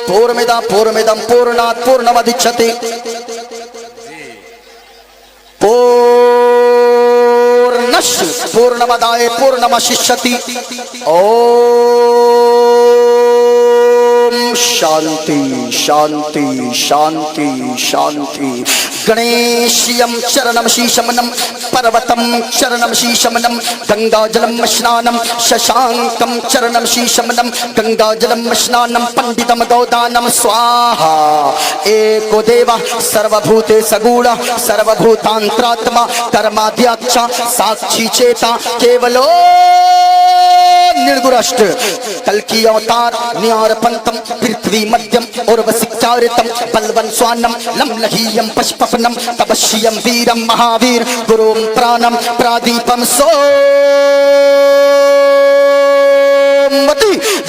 पूर्णमिदं पूर्णमिदं पूर्णात् पूर्णमुदच्यते पूर्णस्य पूर्णमादाय पूर्णमेवावशिष्यति। ओम शांति शांति शांति शांति। गणेशयं चरणं शीशमनं पर्वतं चरणं शीशमनं गंगाजलं स्नानं शशांकं चरणं शीशमनं गंगाजलं स्नानं पंडितं गौदानं स्वाहा। एको देवः सर्वभूते सगुण सर्वभूतांतरात्मा कर्माद्यक्ष साक्षी चेता केवलो निर्गुणष्ट। कल्कि अवतार न्यारपंतम पृथ्वी मध्यम उर्वशिचारितम बलवन स्वानम लमलहीयम पशुपफनम तपस्यम वीरम महावीर गुरुम प्राणम प्रादीपम सोमवती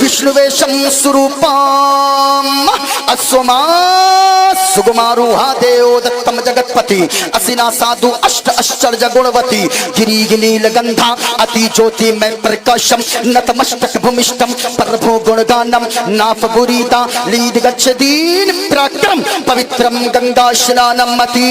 विष्णुवेशम स्वरूपम अस्वमा सुगुमारूहा देवदत्तम जगत्पति असिना साधु अष्ट आश्चर्य गुणवती गिरी गिनील गंधा अति ज्योति में प्रकाशम नतमस्तक भूमिष्ठम प्रभो गुणगानम नाफ गुरीता लीद गच्छदीन पराक्रम पवित्रम गंगा स्नानम अति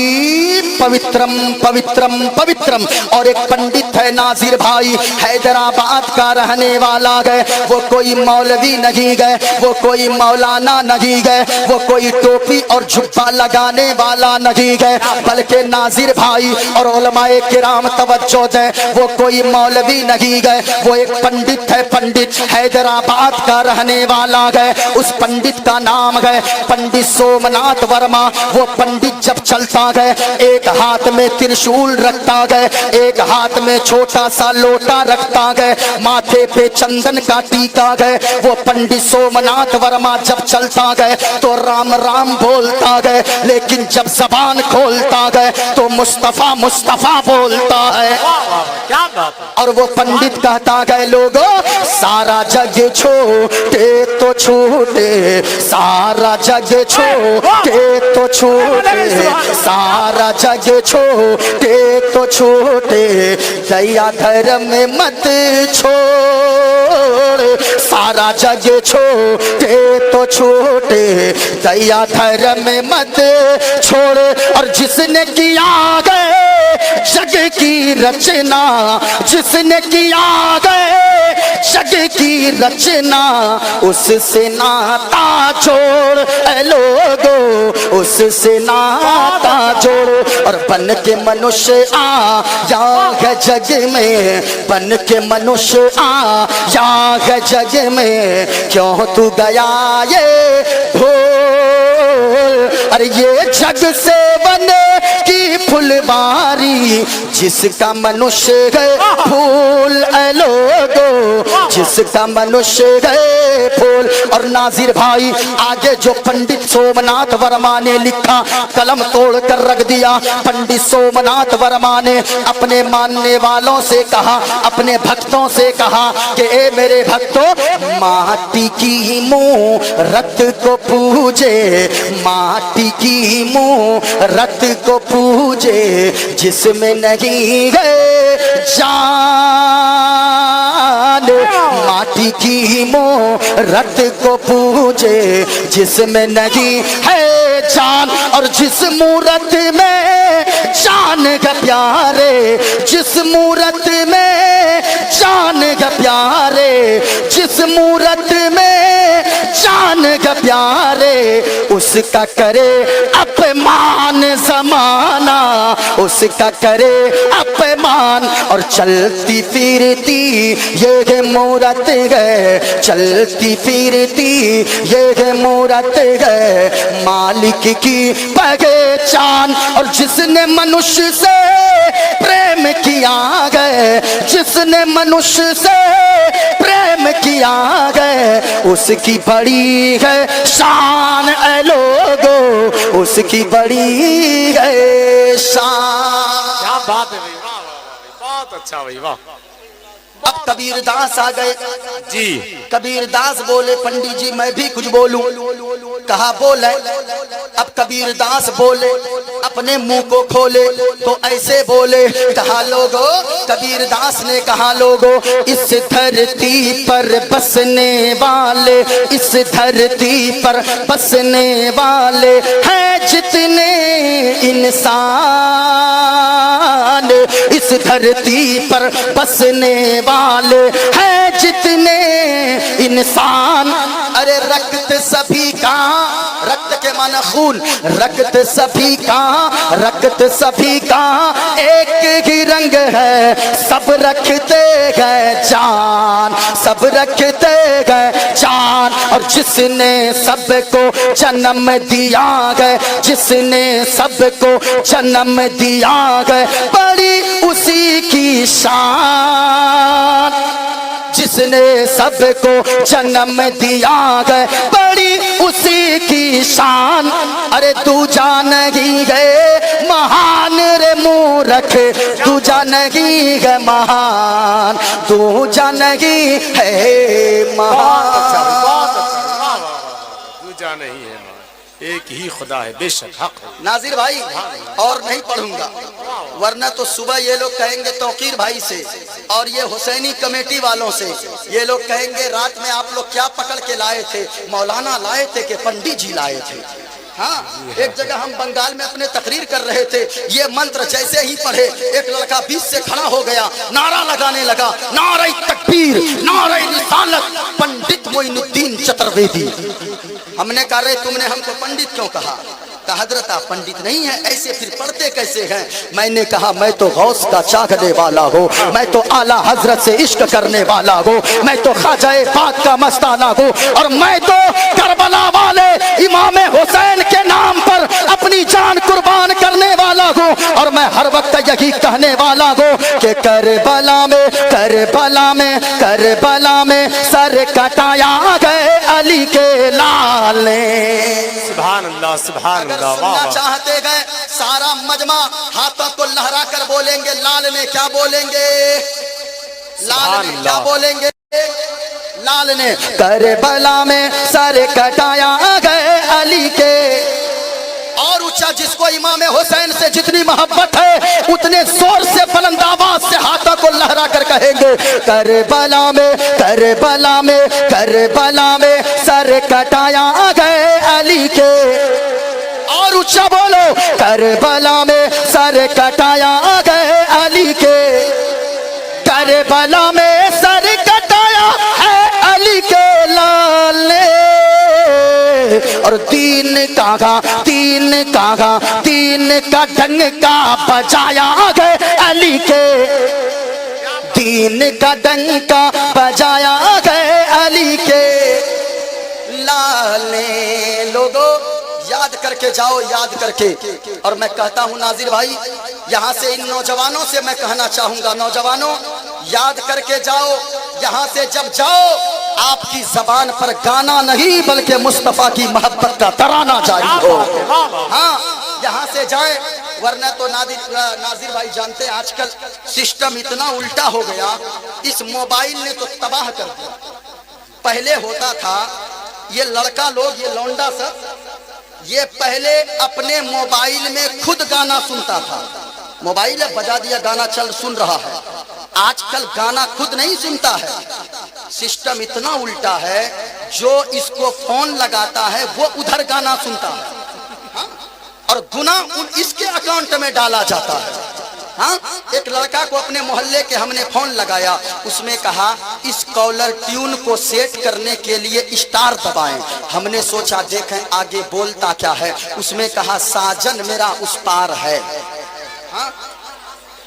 पवित्रम पवित्रम पवित्रम। और एक पंडित है नाजिर भाई हैदराबाद का रहने वाला गए। वो कोई मौलवी नहीं गए, वो कोई मौलाना नहीं गए, वो कोई टोपी और जुब्बा लगाने वाला नहीं गए, बल्कि नाजिर भाई और उलमाए किराम तवज्जो दें, वो कोई मौलवी नहीं गए, वो एक पंडित है। पंडित हैदराबाद का रहने वाला गए। उस पंडित का नाम गए पंडित सोमनाथ वर्मा। वो पंडित जब चलता गए एक हाथ में त्रिशूल रखता गए, एक हाथ में छोटा सा लोटा रखता गए, माथे पे चंदन का टीका गए। वो पंडित सोमनाथ वर्मा जब चलता गए तो राम राम बोलता गए, लेकिन जब जबान खोलता गए तो मुस्तफा मुस्तफा बोलता है। क्या बात। और वो पंडित कहता गए लोगों सारा जग छोटे तो छोटे, सारा जग छोटे तो छोटे, सारा जग छोटे तो छोटे, दया धर्म मत छोड़। सारा जग छोटे तो छोटे, दया धर्म मत छोड़। और जिसने किया गए जग की रचना, जिसने किया गए जग की रचना, उससे नाता जोड़ ए लोगो, उससे नाता जोड़। और बन के मनुष्य आया है जग में, बन के मनुष्य आया है जग में, क्यों तू गया ये भूल। अरे ये जग से बने की फुलवारी, जिसका मनुष्य है फूल ए लोगो, जिसका मनुष्य है फूल। और नाजिर भाई आगे जो पंडित सोमनाथ वर्मा ने लिखा कलम तोड़ कर रख दिया। पंडित सोमनाथ वर्मा ने अपने मानने वालों से कहा, अपने भक्तों से कहा कि ए मेरे भक्तों, माटी की मूरत को पूजे, माटी की मूरत को पूजे, जिसमें नहीं है जान। माटी की मूरत को पूजे, जिसमें नहीं है जान। और जिस मूरत में जान का प्यारे, जिस मूरत में जान का प्यारे, जिस मूरत में जान का प्यारे, उसका करे अपमान जमाना, उसका करे अपमान। और चलती फिरती ये मूरत गए, चलती फिरती ये मूरत गए, मालिक की पहचान। और जिसने मनुष्य से प्रेम किया गए, जिसने मनुष्य से प्रेम किया गए, उसकी बड़ी है शान ए लोगो, उसकी बड़ी है शान। क्या बात है भाई, वाह बहुत अच्छा भाई, वाह। अब कबीरदास आ गए जी। कबीरदास बोले पंडित जी मैं भी कुछ बोलूं। कहा बोले। अब कबीरदास बोले, अपने मुंह को खोले तो ऐसे बोले। कहा लोगो, कबीरदास ने कहा लोगो, इस धरती पर बसने वाले, इस धरती पर बसने वाले हैं जितने इंसान, इस धरती पर बसने वाले हैं जितने इंसान। अरे रक्त सभी का, रक्त के माना खून, रक्त सभी का, रक्त सभी का एक ही रंग है, सब रखते गए जान, सब रखते गए जान। और जिसने सबको जन्म दिया गए, जिसने सबको जन्म दिया गए, बड़ी उसी की शान। जिसने सबको जन्म दिया गए, बड़ी उसी की शान। अरे तू जान ही गए महान रे मूर्ख, तू जान ही गए महान, तू जान ही है महान। तू जान ही है, एक ही खुदा है, बेशक हक है। नाजिर भाई, और नहीं पढ़ूंगा वरना तो सुबह ये लोग कहेंगे तौकीर भाई से और ये हुसैनी कमेटी वालों से, ये लोग कहेंगे रात में आप लोग क्या पकड़ के लाए थे, मौलाना लाए थे कि पंडित जी लाए थे। हाँ, एक जगह हम बंगाल में अपने तकरीर कर रहे थे, ये मंत्र जैसे ही पढ़े एक लड़का बीच से खड़ा हो गया, नारा लगाने लगा, नारे तकबीर, नारे रिसालत, पंडित मोइनुद्दीन चतुर्वेदी। हमने कहा रे तुमने हमको पंडित क्यों कहा? कहा हजरत आप पंडित नहीं है, ऐसे फिर पढ़ते कैसे हैं? मैंने कहा मैं तो गौस का चाहने वाला हूँ, मैं तो आला हजरत से इश्क करने वाला हूँ, मैं तो ख्वाजा पाक का मस्ताना हूँ, और मैं तो करबला वाले इमाम हुसैन के नाम पर अपनी जान कुर्बान करने वाला हूँ। और मैं हर वक्त यही कहने वाला हूँ कि करबला में, करबला में, करबला में सर कटाया गए अली के लाल ने। सुभान अल्लाह, सुभान अल्लाह। सुनना चाहते गए सारा मजमा हाथों को लहरा कर बोलेंगे लाल ने क्या बोलेंगे, लाल ने क्या बोलेंगे, लाल ने करबला में सर कटाया गए अली के। और ऊंचा जिसको इमाम हुसैन से जितनी मोहब्बत है उतने जोर से बुलंद आवाज से हाथों को लहरा कर कहेंगे करबला में, करबला में, करबला में सर कटाया गए अली के। और ऊंचा बोलो करबला में सर कटाया गए अली के, करबला में सर कटाया है अली के लाल ने। और तीन कागा, तीन कागा, तीन का डंका बजाया गए अली के, तीन का डंका बजाया गए अली के लाल ने। लोगों याद करके जाओ, याद करके। और मैं कहता हूं नाजिर भाई, यहाँ से इन नौजवानों से मैं कहना चाहूंगा, नौजवानों याद करके जाओ, यहाँ से जब जाओ आपकी जबान पर गाना नहीं बल्कि मुस्तफा की मोहब्बत का तराना जारी हो। हाँ, यहाँ से जाए, वरना तो नाजिर भाई जानते हैं आजकल सिस्टम इतना उल्टा हो गया, इस मोबाइल ने तो तबाह कर दिया। पहले होता था ये लड़का लोग, ये लौंडा सब, ये पहले अपने मोबाइल में खुद गाना सुनता था, मोबाइल बजा दिया गाना चल सुन रहा है। आजकल गाना खुद नहीं सुनता है, सिस्टम इतना उल्टा है, जो इसको फोन लगाता है वो उधर गाना सुनता है। हाँ? और गुना इसके अकाउंट में डाला जाता है। हाँ? एक लड़का को अपने मोहल्ले के हमने फोन लगाया, उसमें कहा इस कॉलर ट्यून को सेट करने के लिए स्टार दबाएं। हमने सोचा देखें आगे बोलता क्या है, उसमें कहा साजन मेरा उस पार है। हाँ?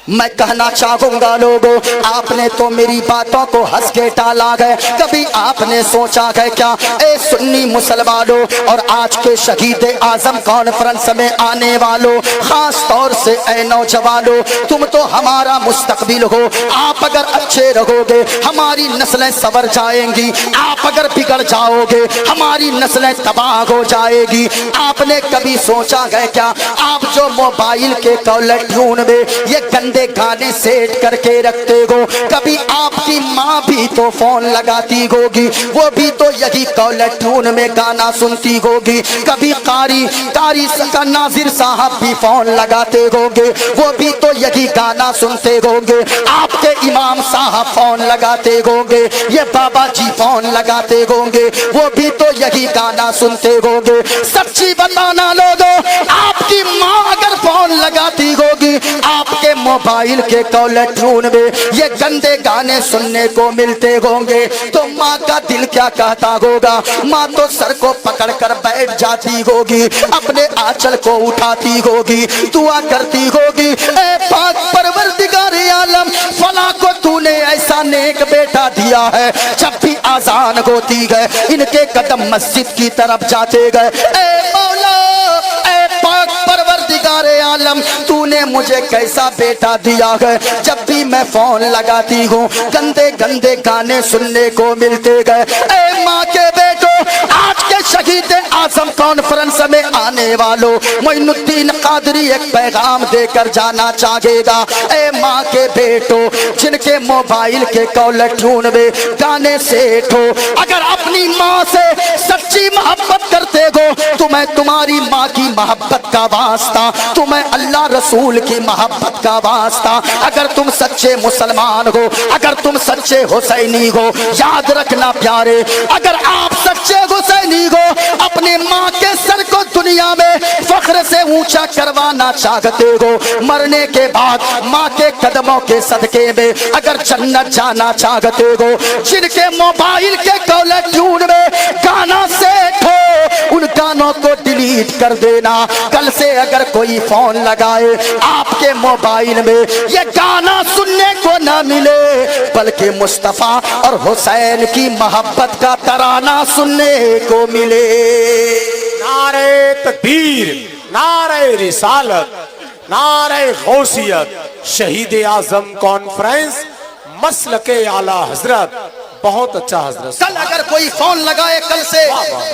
मैं कहना चाहूंगा लोगों, आपने तो मेरी बातों को हंस के टाला है, कभी आपने सोचा है क्या ए सुन्नी मुसलमानों और आज के शहीद आजम कॉन्फ्रेंस में आने वालों, खास तौर से ए नौजवानों, तुम तो हमारा मुस्तकबिल हो। आप अगर अच्छे रहोगे हमारी नस्लें संवर जाएंगी, आप अगर बिगड़ जाओगे हमारी नस्लें तबाह हो जाएगी। आपने कभी सोचा है क्या आप जो मोबाइल के कॉलर ट्यून में ये गंदे गाने सेट करके रखते हो। कभी आपकी माँ भी तो फोन लगाती होगी, वो भी तो यही कॉलर ट्यून में गाना सुनती होगी। कभी कारी नाजिर साहब भी फोन लगाते होंगे, वो भी तो यही गाना सुनते होंगे। आपके इमाम साहब फोन लगाते होंगे, ये बाबा जी फोन लगाते होंगे, वो भी तो यही गाना सुनते होंगे। सच्ची बताना लोगों, आपकी माँ अगर फोन लगाती होगी, आपके मोबाइल के कॉलर ट्यून में ये गंदे गाने सुनने को मिलते होंगे, तो माँ का दिल क्या कहता होगा। माँ तो सर को पकड़कर बैठ जाती होगी, अपने आंचल को उठाती होगी, दुआ करती होगी, ए पाक परवरदिगार आलम, फला को तूने ऐसा नेक बेटा दिया है, जब भी आजान होती है इनके कदम मस्जिद की तरफ जाते गए। ए मौला, ए पाक परवरदिगार आलम, तूने मुझे कैसा बेटा दिया है, जब भी मैं फोन लगाती हूँ गंदे गंदे गाने सुनने को मिलते गए। ए माँ के बेटो, आज के शहीद आजम कॉन्फ्रेंस में आने वालों, मोइनुद्दीन कादरी एक पैगाम देकर जाना चाहेगा। ए माँ के बेटो, जिनके मोबाइल के कॉलर ट्यून में गाने सेट हो, अगर अपनी माँ से सच्ची मोहब्बत करते हो, तुम्हें तुम्हारी माँ की मोहब्बत का वास्ता, तुम्हें अल्लाह रसूल की मोहब्बत का वास्ता, अगर तुम सच्चे मुसलमान हो, अगर तुम सच्चे हुसैनी हो, याद रखना प्यारे, अगर आप सच्चे हुसैनी हो, अपने माँ के सर को दुनिया में फख्र से ऊंचा करवाना चाहते हो, मरने के बाद माँ के कदमों के सदके में अगर जन्नत जाना चाहते हो, जिनके मोबाइल के कॉलर ट्यून में गाना सेट हो, उन गानों को डिलीट कर देना। कल से अगर कोई फोन लगाए आपके मोबाइल में ये गाना सुनने को ना मिले, बल्कि मुस्तफा और हुसैन की मोहब्बत का तराना सुनने को मिले। नारे तकबीर, नारे रिसालत, नारे गौसियत, शहीद आजम कॉन्फ्रेंस, मसलके आला हजरत। बहुत अच्छा हजरत। कल अगर कोई फोन लगाए कल से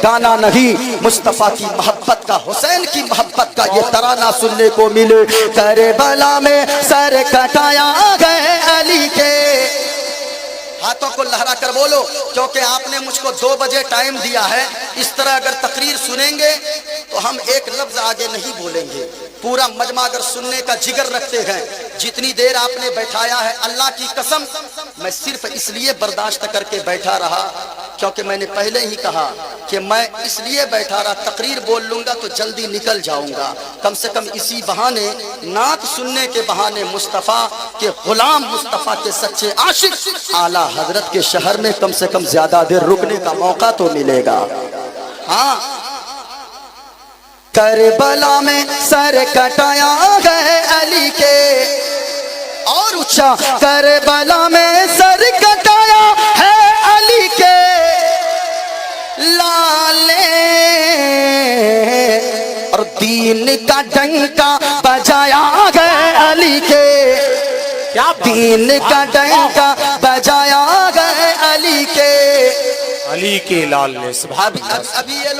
गाना नहीं, मुस्तफा की मोहब्बत का, हुसैन की मोहब्बत का ये तराना सुनने को मिले। करबला में सर कटाया गए अली के, हाथों को लहरा कर बोलो, क्योंकि आपने मुझको 2 बजे टाइम दिया है। इस तरह अगर तकरीर सुनेंगे तो हम एक लफ्ज आगे नहीं बोलेंगे। पूरा मजमा अगर सुनने का जिगर रखते हैं, जितनी देर आपने बैठाया है, अल्लाह की कसम मैं सिर्फ इसलिए बर्दाश्त करके बैठा रहा क्योंकि मैंने पहले ही कहा कि मैं इसलिए बैठा रहा, तकरीर बोल लूंगा तो जल्दी निकल जाऊंगा, कम से कम इसी बहाने, नात सुनने के बहाने मुस्तफ़ा के गुलाम, मुस्तफ़ा के सच्चे आशिक आला हजरत के शहर में कम से कम ज्यादा देर रुकने का मौका तो मिलेगा। हाँ, करबला में सर कटाया गए अली के, और ऊंचा, करबला में सर कटाया है अली के लाले, और दीन का डंका बजाया गए अली के, क्या दीन का डंका बजाया गए अली के, अली के लाल ने। अभी ये